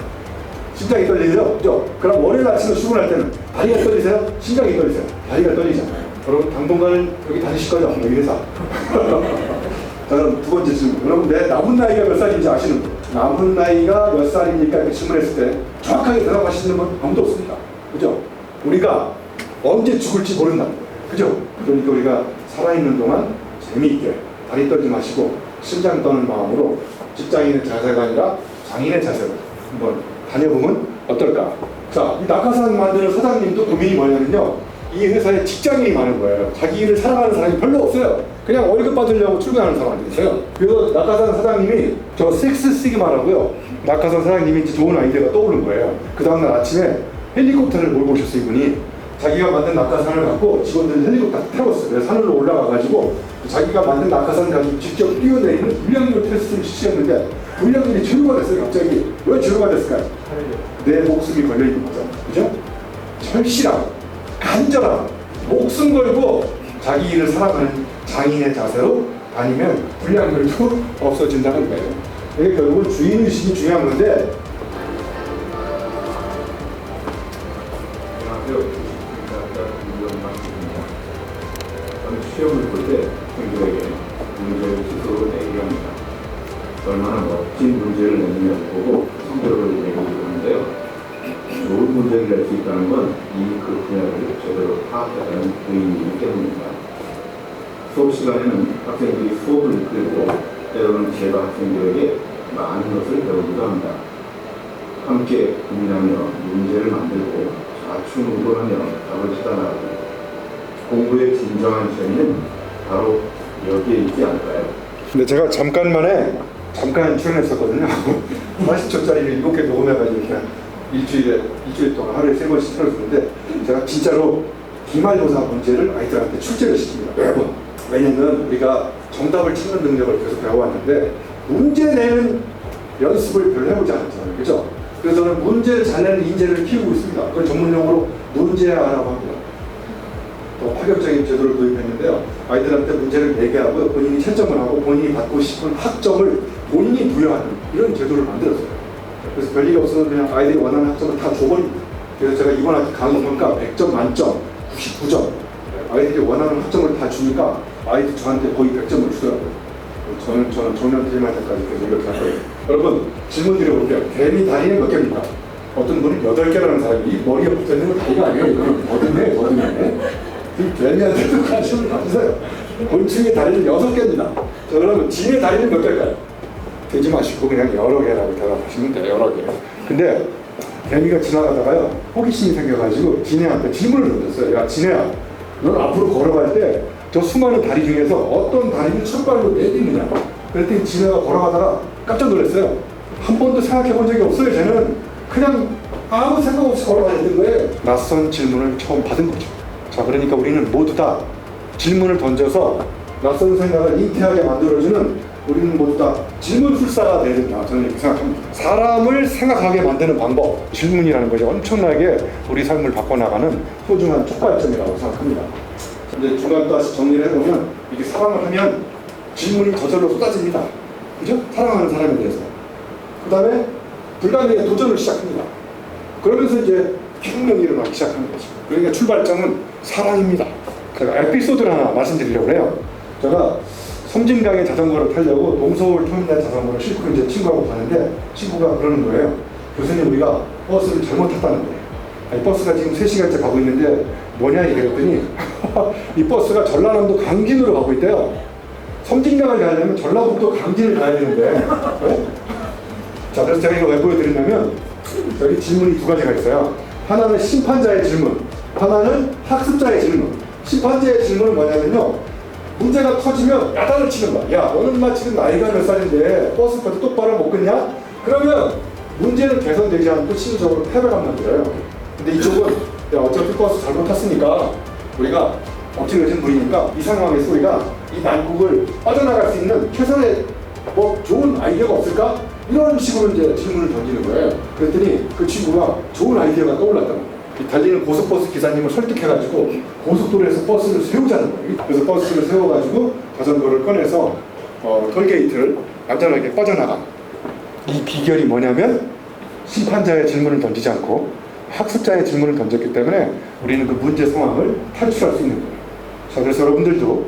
심장이 떨리세요? 그죠? 그럼 월요일 아침에 출근할 때는 다리가 떨리세요? 심장이 떨리세요? 다리가 떨리잖아요. 여러분 당분간 여기 다니실 거죠? 여기 회사. 자, 그럼 두 번째 질문. 여러분 내 남은 나이가 몇 살인지 아시는 분? 남은 나이가 몇 살입니까? 이렇게 질문했을 때 정확하게 대답하시는 분 아무도 없습니다. 그죠? 우리가 언제 죽을지 모른다. 그죠? 그러니까 우리가 살아있는 동안 재미있게 다리 떨지 마시고 심장 떠는 마음으로 직장인의 자세가 아니라 장인의 자세로 한번 다녀보면 어떨까? 자, 이 낙하산 만드는 사장님도 고민이 뭐냐면요. 이 회사에 직장인이 많은 거예요. 자기 일을 사랑하는 사람이 별로 없어요. 그냥 월급 받으려고 출근하는 사람들이 있어요. 그래서 낙하산 사장님이 저 섹스 시그마라고요. 낙하산 사장님이 이제 좋은 아이디어가 떠오른 거예요. 그 다음날 아침에 헬리콥터를 몰고 오셨어요. 이분이 자기가 만든 낙하산을 갖고 직원들이 헬리콥터 태웠어요. 그래서 산으로 올라가가지고 자기가 만든 낙하산 가지고 직접 뛰어내리는 물량률 테스트를 실시했는데 물량률이 제로가 됐어요. 갑자기. 왜 제로가 됐을까요? 내 목숨이 걸려있는 거죠. 그죠? 절실함, 간절함, 목숨 걸고 자기 일을 사랑하는 장인의 자세로 다니면 불량률도 없어진다는 거예요. 이게 결국은 주인의식이 중요한 건데. 안녕하세요. 저는 시험을 볼 때 학생들에게 문제를 스스로 내게 합니다. 얼마나 멋진 문제를 내느냐를 보고 성적을 내고 있는데요. 좋은 문제를 낼 수 있다는 건 이미 그 분야를 제대로 파악했다는 의미이기 때문입니다. 수업 시간에는 학생들이 수업을 이끌고 때로는 제가 학생들에게 많은 것을 배우기도 합니다. 함께 고민하며 문제를 만들고 좌충우돌하며 답을 찾아나가고 공부의 진정한 재미는 바로 여기에 있지 않을까요? 근데 제가 잠깐 출연했었거든요. 40초짜리를 7개 녹음해가지고 그냥 일주일 동안 하루에 3번씩 틀어주는데 제가 진짜로 기말고사 문제를 아이들한테 출제를 시킵니다. 매번. 왜냐면 우리가 정답을 찾는 능력을 계속 배워왔는데 문제 내는 연습을 별로 해보지 않았잖아요. 그죠? 그래서 저는 문제를 잘 내는 인재를 키우고 있습니다. 그걸 전문용어로 문제아라고 합니다. 또 파격적인 제도를 도입했는데요. 아이들한테 문제를 내게 하고 본인이 채점을 하고 본인이 받고 싶은 학점을 본인이 부여하는 이런 제도를 만들었어요. 그래서 별일이 없으면 그냥 아이들이 원하는 학점을 다 줘버립니다. 그래서 제가 이번 학기 강의 평가 100점 만점 99점. 아이들이 원하는 학점을 다 주니까 아이들이 저한테 거의 100점을 주더라고요. 저는 정년 퇴임할 때까지 계속 이렇게 할 거예요. 여러분 질문 드려볼게요. 개미 다리는 몇 개입니까? 어떤 분은 8개라는 사람이 이 머리에 붙어있는 건 다리가 아니에요. 이거는 버드네. 이 개미한테도 관심을 가지세요. 곤충의 다리는 6개입니다. 자, 그러면 진의 다리는 몇 개일까요? 되지 마시고 그냥 여러 개라고 대답하시면 돼요. 여러 개. 근데 개미가 지나가다가요 호기심이 생겨가지고 진해한테 질문을 던졌어요. 야 진해야, 넌 앞으로 걸어갈 때 저 수많은 다리 중에서 어떤 다리를 첫 발로 내딛느냐. 그랬더니 진해가 걸어가다가 깜짝 놀랐어요. 한 번도 생각해 본 적이 없어요. 쟤는 그냥 아무 생각 없이 걸어가는 거예요. 낯선 질문을 처음 받은 거죠. 자, 그러니까 우리는 모두 다 질문을 던져서 낯선 생각을 잉태하게 만들어주는, 우리는 모두 다 질문술사가 되야 된다. 저는 이렇게 생각합니다. 사람을 생각하게 만드는 방법, 질문이라는 것이 엄청나게 우리 삶을 바꿔나가는 소중한 촉발점이라고 생각합니다. 이제 중간 다시 정리를 해보면, 이게 사랑을 하면 질문이 저절로 쏟아집니다. 그죠? 사랑하는 사람에 대해서. 그 다음에 불가능에 도전을 시작합니다. 그러면서 이제 혁명이 일어나기 시작하는 거죠. 그러니까 출발점은 사랑입니다. 제가 에피소드를 하나 말씀드리려고 해요. 제가 섬진강에 자전거를 타려고 동서울 터미널 자전거를 싣고 이제 친구하고 가는데, 친구가 그러는 거예요. 교수님, 우리가 버스를 잘못 탔다는 거예요. 아니, 버스가 지금 3시간째 가고 있는데 뭐냐 이랬더니 이 버스가 전라남도 강진으로 가고 있대요. 섬진강을 가려면 전라북도 강진을 가야 되는데. 네? 자, 그래서 제가 이거 왜 보여드리냐면, 여기 질문이 2가지가 있어요. 하나는 심판자의 질문, 하나는 학습자의 질문. 심판자의 질문은 뭐냐면요, 문제가 터지면 야단을 치는 거야. 야, 너는 막 지금 나이가 몇 살인데 버스까지 똑바로 못 걷냐? 그러면 문제는 개선되지 않고 심리적으로 패배감 만들어요. 근데 이쪽은 야, 어차피 버스 잘못 탔으니까 우리가 억지로 해준 분이니까 이 상황에서 우리가 이 난국을 빠져나갈 수 있는 최선의 뭐 좋은 아이디어가 없을까? 이런 식으로 이제 질문을 던지는 거예요. 그랬더니 그 친구가 좋은 아이디어가 떠올랐다는 거예요. 달리는 고속버스 기사님을 설득해가지고 고속도로에서 버스를 세우자는 거예요. 그래서 버스를 세워가지고 자전거를 꺼내서 톨게이트를 안전하게 빠져나가. 이 비결이 뭐냐면, 심판자의 질문을 던지지 않고 학습자의 질문을 던졌기 때문에 우리는 그 문제 상황을 탈출할 수 있는 거예요. 자, 그래서 여러분들도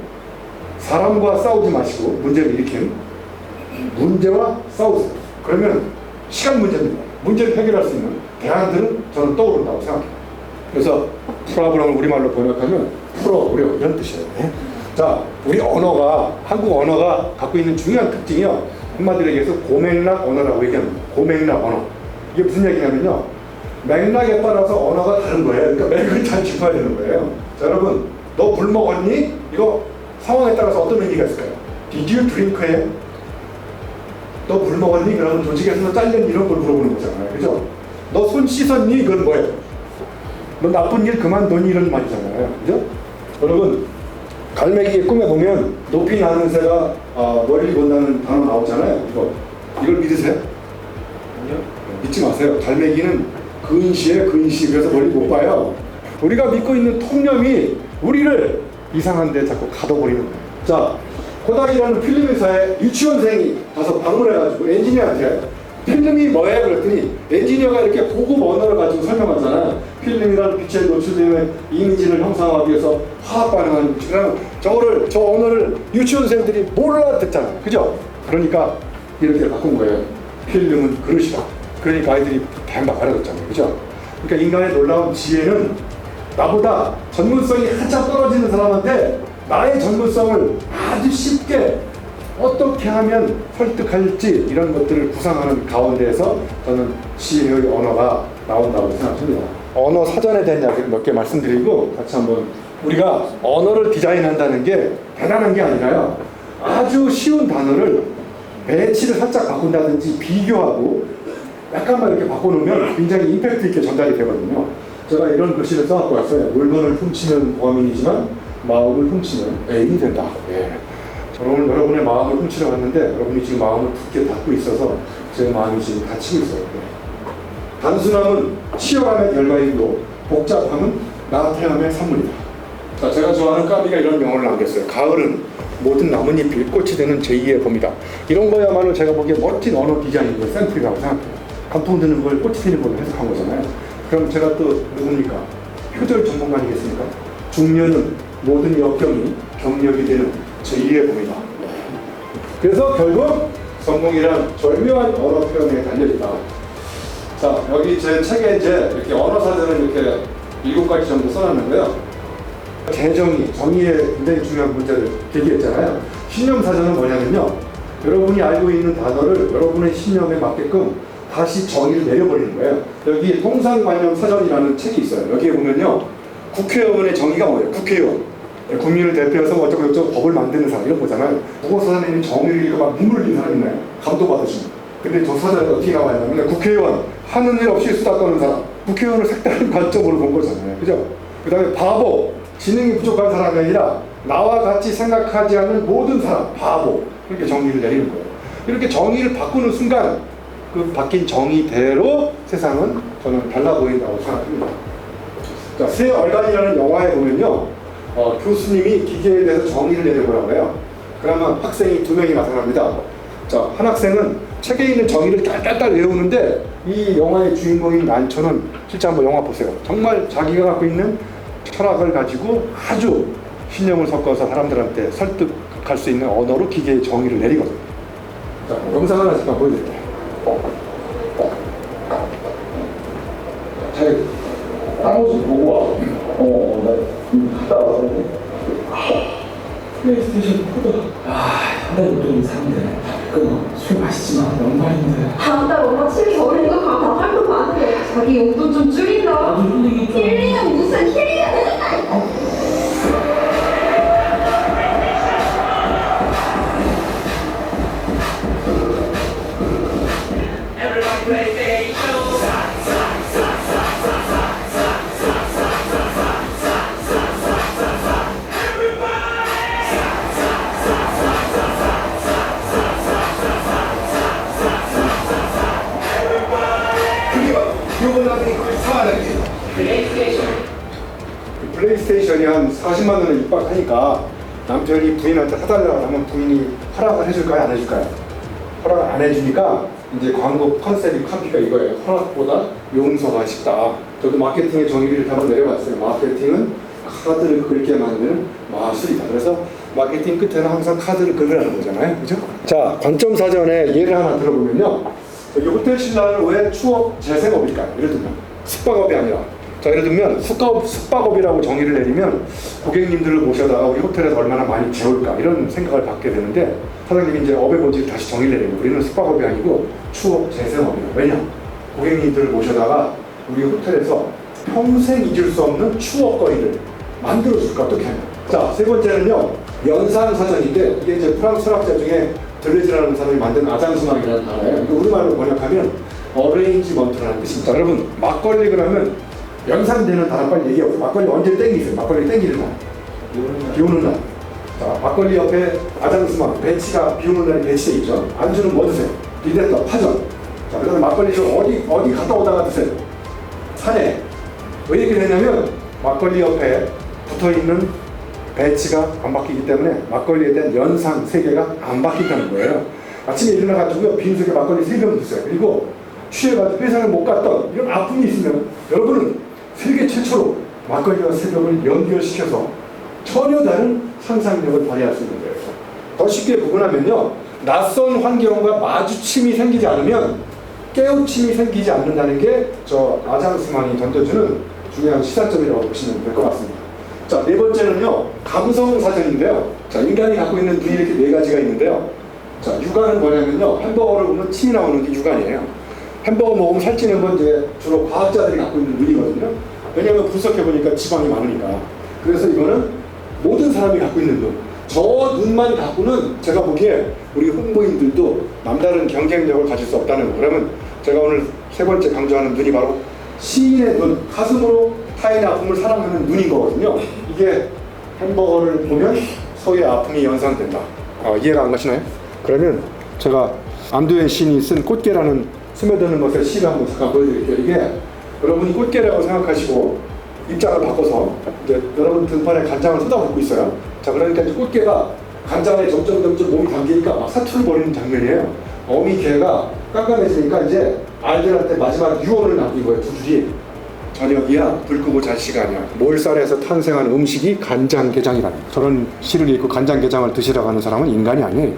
사람과 싸우지 마시고 문제를 일으키는 문제와 싸우세요. 그러면 시간 문제입니다. 문제를 해결할 수 있는 대안들은 저는 떠오른다고 생각해요. 그래서 프로그램을 우리말로 번역하면 풀어오려, 이런 뜻이에요. 자, 우리 언어가, 한국 언어가 갖고 있는 중요한 특징이요, 한마디로 얘기해서 고맥락 언어라고 얘기합니다. 고맥락 언어. 이게 무슨 얘기냐면요, 맥락에 따라서 언어가 다른 거예요. 그러니까 맥을 잘 짚어야 되는 거예요. 자, 여러분, 너 물 먹었니? 이거 상황에 따라서 어떤 의미가 있을까요? Did you drink에 너 물 먹었니? 그러면 조직에서 잘렸니? 이런 걸 물어보는 거잖아요. 그죠? 너 손 씻었니? 이건 뭐예요? 너 나쁜 일 그만뒀니? 이런 말이잖아요. 그죠? 여러분, 갈매기의 꿈에 보면 높이 나는 새가 멀리 본다는 단어 나오잖아요. 이걸 믿으세요? 아니요. 믿지 마세요. 갈매기는 근시에 근시, 그래서 멀리 못 봐요. 우리가 믿고 있는 통념이 우리를 이상한 데 자꾸 가둬버리는 거예요. 자, 코닥이라는 필름 회사에 유치원생이 가서 방문해가지고 엔지니어한테 필름이 뭐예요? 그랬더니 엔지니어가 이렇게 고급 언어를 가지고 설명하잖아요. 필름이라는 빛에 노출되는 이미지를 형상화하기 위해서 화학 반응하는 그러면 저 언어를 유치원생들이 몰라 듣잖아요. 그죠? 그러니까 이렇게 바꾼 거예요. 필름은 그릇이다. 그러니까 아이들이 뱀박 알아듣잖아요. 그죠? 그러니까 인간의 놀라운 지혜는 나보다 전문성이 한참 떨어지는 사람한테 나의 전문성을 아주 쉽게 어떻게 하면 설득할지 이런 것들을 구상하는 가운데에서 저는 지혜의 언어가 나온다고 생각합니다. 언어 사전에 대한 이야기를 몇 개 말씀드리고 같이 한번 우리가 언어를 디자인한다는 게 대단한 게 아니라요. 아주 쉬운 단어를 배치를 살짝 바꾼다든지 비교하고 약간만 이렇게 바꿔놓으면 굉장히 임팩트 있게 전달이 되거든요. 제가 이런 글씨를 써갖고 왔어요. 물건을 훔치면 범인이지만 마음을 훔치면 애인이 된다. 예. 저는 여러분의 마음을 훔치러 갔는데 여러분이 지금 마음을 굳게 닫고 있어서 제 마음이 지금 닫히고 있어요. 예. 단순함은 치열함의 결과이고 복잡함은 나태함의 산물이다. 자, 제가 좋아하는 까비가 이런 명언을 남겼어요. 가을은 모든 나뭇잎이 꽃이 되는 제2의 봄이다. 이런 거야말로 제가 보기에 멋진 언어 디자인이고 샘플이라고 생각해요. 감동드는 걸 꽃이 피는 걸로 해석한 거잖아요. 그럼 제가 또 누굽니까? 표절 전문가 아니겠습니까? 중년은 모든 역경이 경력이 되는 제2의 봄이다. 그래서 결국 성공이란 절묘한 언어 표현에 달려있다. 자, 여기 제 책에 이제 이렇게 언어 사전을 이렇게 7가지 정도 써놨는데요. 재정의, 정의에 굉장히 중요한 문제를 제기했잖아요. 신념 사전은 뭐냐면요. 여러분이 알고 있는 단어를 여러분의 신념에 맞게끔 다시 정의를 내려버리는 거예요. 여기 통상관념 사전이라는 책이 있어요. 여기에 보면요. 국회의원의 정의가 뭐예요? 국회의원. 국민을 대표해서 어쩌고 저쩌고 법을 만드는 사람 이런 거잖아요. 국어사전에 정의를 읽고 막 눈물 흘리는 사람 있나요? 감동받으시는. 근데 저 사전에 어떻게 나와있냐면 국회의원, 하는 일 없이 수다 떠는 사람. 국회의원을 색다른 관점으로 본 거잖아요. 그죠? 그 다음에 바보, 지능이 부족한 사람이 아니라 나와 같이 생각하지 않는 모든 사람, 바보. 그렇게 정의를 내리는 거예요. 이렇게 정의를 바꾸는 순간 그 바뀐 정의대로 세상은 저는 달라 보인다고 생각합니다. 자, 새 얼간이라는 영화에 보면요. 교수님이 기계에 대해서 정의를 내려보라고 해요. 그러면 학생이 2명이 나타납니다. 자, 한 학생은 책에 있는 정의를 딸딸딸 외우는데 이 영화의 주인공인 난초는 실제 한번 영화 보세요. 정말 자기가 갖고 있는 철학을 가지고 아주 신념을 섞어서 사람들한테 설득할 수 있는 언어로 기계의 정의를 내리거든요. 자, 영상 하나 잠깐 보여드릴게요. 잘 땅을 좀 보고 와. 나 갔다 왔는데. 플레이스테이션 포도. 한 달에 못 사는데. 술 마시지만 영광인데. 다음 달 엄마 칠이 겨울인 거 다 팔도 많은데 자기 용돈 좀 줄인다. 나도 힐링이 좀. 힐링은 무슨 힐링이야 되니까. 플레이스테이션이 한 40만 원에 입박하니까 남편이 부인한테 사달라고 하면 부인이 허락을 해줄까요? 안 해줄까요? 허락을 안 해주니까 이제 광고 컨셉이 카피가 이거예요. 허락보다 용서가 쉽다. 저도 마케팅의 정의를 한번 내려봤어요. 마케팅은 카드를 긁게 만드는 마술이다. 그래서 마케팅 끝에는 항상 카드를 긁으라는 거잖아요. 그죠? 자, 관점 사전에 예를 하나 들어보면요. 이 호텔 신라는 왜 추억 재생업일까요? 예를 들면 숙박업이 아니라. 자, 예를 들면 숙박업이라고 정의를 내리면 고객님들을 모셔다가 우리 호텔에서 얼마나 많이 재울까 이런 생각을 갖게 되는데 사장님이 이제 업의 본질을 다시 정의를 내리면 우리는 숙박업이 아니고 추억 재생업이에요. 왜냐? 고객님들을 모셔다가 우리 호텔에서 평생 잊을 수 없는 추억거리를 만들어줄까 어떻게 하냐. 자, 세 번째는요, 연상사전인데 이게 이제 프랑스 철학자 중에 들레즈라는 사람이 만든 아장수망이라는 단어예요. 이거 우리말로 번역하면 어레인지먼트라는 뜻입니다. 여러분, 막걸리 그러면 연상되는 단어 빨리 얘기해보세요. 막걸리 언제 땡기세요? 막걸리 땡기는 날. 비 오는 날. 자, 막걸리 옆에 아장수망, 배치가 비 오는 날에 배치돼 있죠. 안주는 뭐 드세요? 비덴더, 파전. 자, 그래서 막걸리를 어디 갔다 오다가 드세요? 산에. 왜 이렇게 되냐면 막걸리 옆에 붙어있는 배치가 안 바뀌기 때문에 막걸리에 대한 연상 세계가 안 바뀐다는 거예요. 아침에 일어나가지고 빈속에 막걸리 3병 드세요. 그리고 취해가지고 회사를 못 갔던 이런 아픔이 있으면 여러분은 세계 최초로 막걸리와 새벽을 연결시켜서 전혀 다른 상상력을 발휘할 수 있는 거예요. 더 쉽게 구분하면요, 낯선 환경과 마주침이 생기지 않으면 깨우침이 생기지 않는다는 게 저 아장스만이 던져주는 중요한 시사점이라고 보시면 될 것 같습니다. 자, 네 번째는요, 감성사전인데요. 자, 인간이 갖고 있는 눈이 이렇게 4가지가 있는데요. 자, 육안은 뭐냐면요, 햄버거를 보면 침이 나오는 게 육안이에요. 햄버거 먹으면 살찌는 건 이제 주로 과학자들이 갖고 있는 눈이거든요. 왜냐하면 분석해보니까 지방이 많으니까. 그래서 이거는 모든 사람이 갖고 있는 눈. 저 눈만 갖고는 제가 보기에 우리 홍보인들도 남다른 경쟁력을 가질 수 없다는 거. 그러면 제가 오늘 세 번째 강조하는 눈이 바로 시인의 눈, 가슴으로 타인의 아픔을 사랑하는 눈인 거거든요. 이게 햄버거를 보면 서의 아픔이 연상된다. 이해가 안 가시나요? 그러면 제가 안도현 시인이 쓴 꽃게라는 스며드는 것의 시를 한번 잠깐 보여드릴게요. 이게 여러분이 꽃게라고 생각하시고 입장을 바꿔서 이제 여러분 등판에 간장을 쏟아붓고 있어요. 자, 그러니까 이제 꽃게가 간장에 점점 몸이 담기니까 막 사투를 벌이는 장면이에요. 어미 개가 깜깜해지니까 이제 아이들한테 마지막 유언을 남긴 거예요. 2줄이. 저녁이야, 불 끄고 잘 시간이야. 몰살에서 탄생한 음식이 간장게장이라는, 저런 시를 읽고 간장게장을 드시라고 하는 사람은 인간이 아니에요.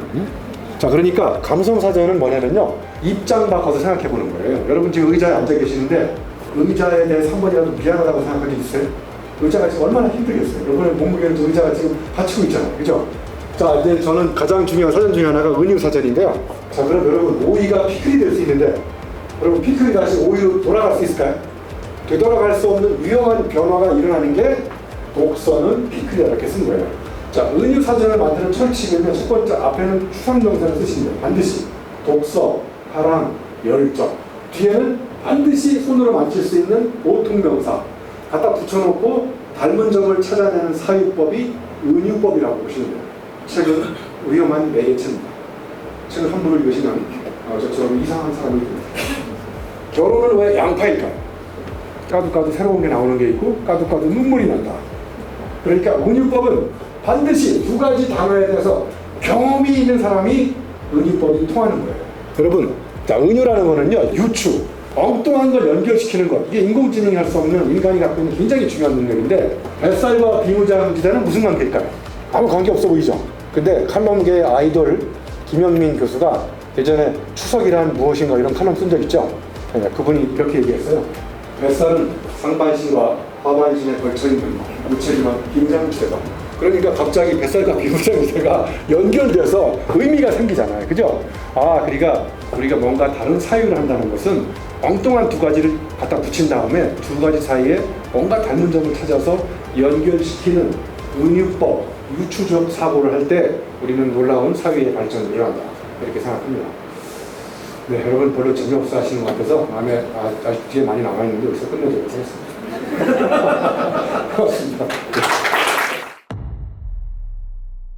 자, 그러니까 감성사전은 뭐냐면요, 입장 바꿔서 생각해 보는 거예요. 여러분 지금 의자에 앉아 계시는데 의자에 대해서 한 번이라도 미안하다고 생각한 적 있어요? 의자가 지금 얼마나 힘들겠어요. 여러분의 몸무게는 의자가 지금 받치고 있잖아요. 그죠? 자, 이제 저는 가장 중요한 사전 중에 하나가 은유사전인데요. 자, 그럼 여러분, 오이가 피클이 될 수 있는데 여러분, 피클이 다시 오이로 돌아갈 수 있을까요? 되돌아갈 수 없는 위험한 변화가 일어나는 게 독서는 피클이다, 이렇게 쓴 거예요. 자, 은유사전을 만드는 철칙은요, 첫 번째 앞에는 추상명사를 쓰시면 반드시 독서, 사랑, 열정. 뒤에는 반드시 손으로 만질 수 있는 보통명사 갖다 붙여놓고 닮은 점을 찾아내는 사유법이 은유법이라고 보시면 돼요. 책은 위험한 매개체입니다. 책을 함부로 읽으시면 저처럼 이상한 사람이 됩니다. 결혼은 왜 양파일까요? 까도 새로운 게 나오는 게 있고 까도 눈물이 난다. 그러니까 은유법은 반드시 2가지 단어에 대해서 경험이 있는 사람이 은유법이 통하는 거예요. 여러분, 자, 은유라는 거는요, 유추, 엉뚱한 걸 연결시키는 것. 이게 인공지능이 할 수 없는 인간이 갖고 있는 굉장히 중요한 능력인데, 뱃살과 비무장지대는 무슨 관계일까요? 아무 관계 없어 보이죠? 근데 칼럼계의 아이돌 김영민 교수가 예전에 추석이란 무엇인가 이런 칼럼 쓴 적 있죠? 그분이 이렇게 얘기했어요. 뱃살은 상반신과 하반신에 걸쳐있는 무체지만 빈장지대다. 그러니까 갑자기 뱃살과 비무장지대가 연결돼서 의미가 생기잖아요. 그죠? 그러니까 우리가 뭔가 다른 사유를 한다는 것은 엉뚱한 2가지를 갖다 붙인 다음에 2가지 사이에 뭔가 닮은 점을 찾아서 연결시키는 은유법, 유추적 사고를 할 때 우리는 놀라운 사회의 발전을 일어난다. 이렇게 생각합니다. 네, 여러분 별로 재미없어 하시는 것 같아서 마음에 아직 뒤에 많이 남아있는데 여기서 끝내도록 하겠습니다. 고맙습니다.